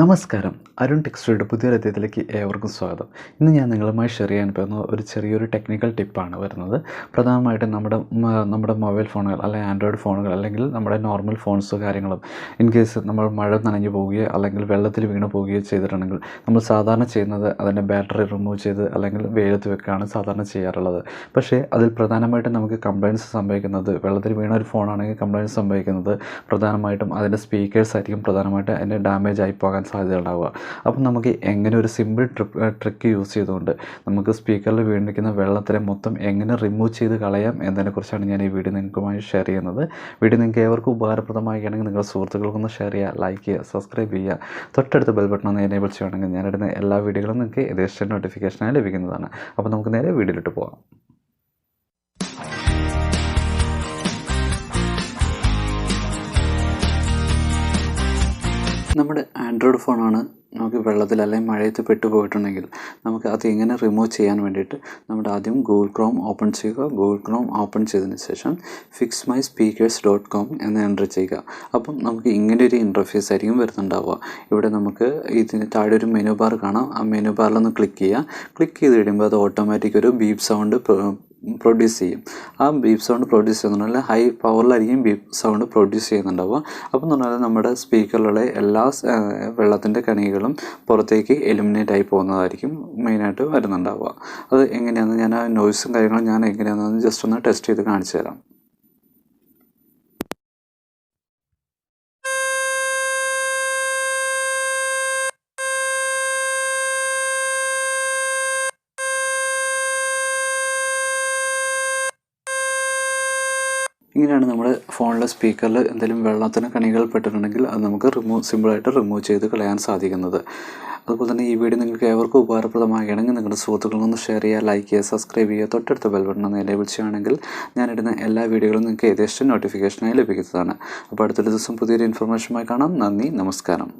നമസ്കാരം, അരുൺ ടെക്സ്റ്റൈൽസിൻ്റെ പുതിയൊരു അധ്യായത്തിലേക്ക് ഏവർക്കും സ്വാഗതം. ഇന്ന് ഞാൻ നിങ്ങളുമായി ഷെയർ ചെയ്യാൻ പോകുന്ന ഒരു ചെറിയൊരു ടെക്നിക്കൽ ടിപ്പാണ് വരുന്നത്. പ്രധാനമായിട്ടും നമ്മുടെ മൊബൈൽ ഫോണുകൾ അല്ലെങ്കിൽ ആൻഡ്രോയിഡ് ഫോണുകൾ അല്ലെങ്കിൽ നമ്മുടെ നോർമൽ ഫോൺസോ കാര്യങ്ങളും ഇൻ കേസ് നമ്മൾ മഴ നനഞ്ഞു പോവുകയോ അല്ലെങ്കിൽ വെള്ളത്തിൽ വീണ് പോവുകയോ ചെയ്തിട്ടുണ്ടെങ്കിൽ നമ്മൾ സാധാരണ ചെയ്യുന്നത് അതിൻ്റെ ബാറ്ററി റിമൂവ് ചെയ്ത് അല്ലെങ്കിൽ വെയിലത്ത് വെക്കുകയാണ് സാധാരണ ചെയ്യാറുള്ളത്. പക്ഷേ അതിൽ പ്രധാനമായിട്ടും നമുക്ക് കംപ്ലയിൻറ്റ്സ് സംഭവിക്കുന്നത്, വെള്ളത്തിൽ വീണ ഒരു ഫോണാണെങ്കിൽ കംപ്ലയിൻറ്റ്സ് സംഭവിക്കുന്നത് പ്രധാനമായിട്ടും അതിൻ്റെ സ്പീക്കേഴ്സ് ആയിരിക്കും പ്രധാനമായിട്ടും അതിൻ്റെ ഡാമേജ് ആയി പോകാൻ സാധ്യത ഉണ്ടാവുക. അപ്പം നമുക്ക് എങ്ങനെ ഒരു സിമ്പിൾ ട്രിക്ക് യൂസ് ചെയ്തുകൊണ്ട് നമുക്ക് സ്പീക്കറിൽ വീണിരിക്കുന്ന വെള്ളത്തിനെ മൊത്തം എങ്ങനെ റിമൂവ് ചെയ്ത് കളയാം എന്നതിനെക്കുറിച്ചാണ് ഞാൻ ഈ വീഡിയോ നിങ്ങൾക്കുമായി ഷെയർ ചെയ്യുന്നത്. വീഡിയോ നിങ്ങൾക്ക് ഏവർക്കും ഉപകാരപ്രദമാക്കുകയാണെങ്കിൽ നിങ്ങളുടെ സുഹൃത്തുക്കൾക്കൊന്ന് ഷെയർ ചെയ്യുക, ലൈക്ക് ചെയ്യുക, സബ്സ്ക്രൈബ് ചെയ്യുക. തൊട്ടടുത്ത ബെൽ ബട്ടൺ ഒന്ന് എനേബിൾ ചെയ്യുകയാണെങ്കിൽ ഞാനിടുന്ന എല്ലാ വീഡിയോകളും നിങ്ങൾക്ക് ഏകദേശം നോട്ടിഫിക്കേഷനായി ലഭിക്കുന്നതാണ്. അപ്പോൾ നമുക്ക് നേരെ വീഡിയോയിലിട്ട് പോകാം. നമ്മുടെ ആൻഡ്രോയിഡ് ഫോണാണ് നമുക്ക് വെള്ളത്തിൽ അല്ലെങ്കിൽ മഴയത്ത് പെട്ടുപോയിട്ടുണ്ടെങ്കിൽ നമുക്ക് അത് എങ്ങനെ റിമൂവ് ചെയ്യാൻ വേണ്ടിയിട്ട് നമ്മുടെ ആദ്യം ഗൂഗിൾ ക്രോം ഓപ്പൺ ചെയ്യുക. ഗൂഗിൾ ക്രോം ഓപ്പൺ ചെയ്തതിന് ശേഷം fixmyspeakers.com എന്ന് എൻ്റർ ചെയ്യുക. അപ്പം നമുക്ക് ഇങ്ങനെ ഒരു ഇൻ്റർഫേസ് ആയിരിക്കും വരുന്നുണ്ടാവുക. ഇവിടെ നമുക്ക് ഇതിന് താഴെ ഒരു മെനു ബാർ കാണാം. ആ മെനു ബാറിലൊന്ന് ക്ലിക്ക് ചെയ്യുക. ക്ലിക്ക് ചെയ്ത് കഴിയുമ്പോൾ അത് ഓട്ടോമാറ്റിക് ഒരു ബീപ്പ് സൗണ്ട് പ്രൊഡ്യൂസ് ചെയ്യും. ആ ബീപ്പ് സൗണ്ട് പ്രൊഡ്യൂസ് ചെയ്യുന്നുണ്ടെങ്കിൽ ഹൈ പവറിലായിരിക്കും ബീപ്പ് സൗണ്ട് പ്രൊഡ്യൂസ് ചെയ്യുന്നുണ്ടാവുക. അപ്പം എന്ന് പറഞ്ഞാൽ നമ്മുടെ സ്പീക്കറിലുള്ള എല്ലാ വെള്ളത്തിൻ്റെ കണികകളും പുറത്തേക്ക് എലിമിനേറ്റ് ആയി പോകുന്നതായിരിക്കും മെയിനായിട്ട് വരുന്നുണ്ടാവുക. അത് എങ്ങനെയാണെന്ന് ഞാൻ ആ നോയ്സും കാര്യങ്ങളും ഞാൻ എങ്ങനെയാണെന്ന് ജസ്റ്റ് ഒന്ന് ടെസ്റ്റ് ചെയ്ത് കാണിച്ചു തരാം. ഇങ്ങനെയാണ് നമ്മുടെ ഫോണിലെ സ്പീക്കറിൽ എന്തെങ്കിലും വെള്ളത്തിന് കണികൾ പെട്ടിട്ടുണ്ടെങ്കിൽ അത് നമുക്ക് സിമ്പിളായിട്ട് റിമൂവ് ചെയ്ത് കളയാൻ സാധിക്കുന്നത്. അതുപോലെ തന്നെ ഈ വീഡിയോ നിങ്ങൾക്ക് ഏവർക്കും ഉപകാരപ്രദമാകുകയാണെങ്കിൽ നിങ്ങളുടെ സുഹൃത്തുക്കളൊന്ന് ഷെയർ ചെയ്യുക, ലൈക്ക് ചെയ്യുക, സബ്സ്ക്രൈബ് ചെയ്യുക. തൊട്ടടുത്ത ബെൽ ബട്ടൺ ഒന്ന് എനേബിൾ ചെയ്യുകയാണെങ്കിൽ ഞാനിടുന്ന എല്ലാ വീഡിയോകളും നിങ്ങൾക്ക് ഏകദേശം നോട്ടിഫിക്കേഷനായി ലഭിക്കുന്നതാണ്. അപ്പോൾ അടുത്തൊരു ദിവസം പുതിയൊരു ഇൻഫർമേഷനുമായി കാണാം. നന്ദി, നമസ്കാരം.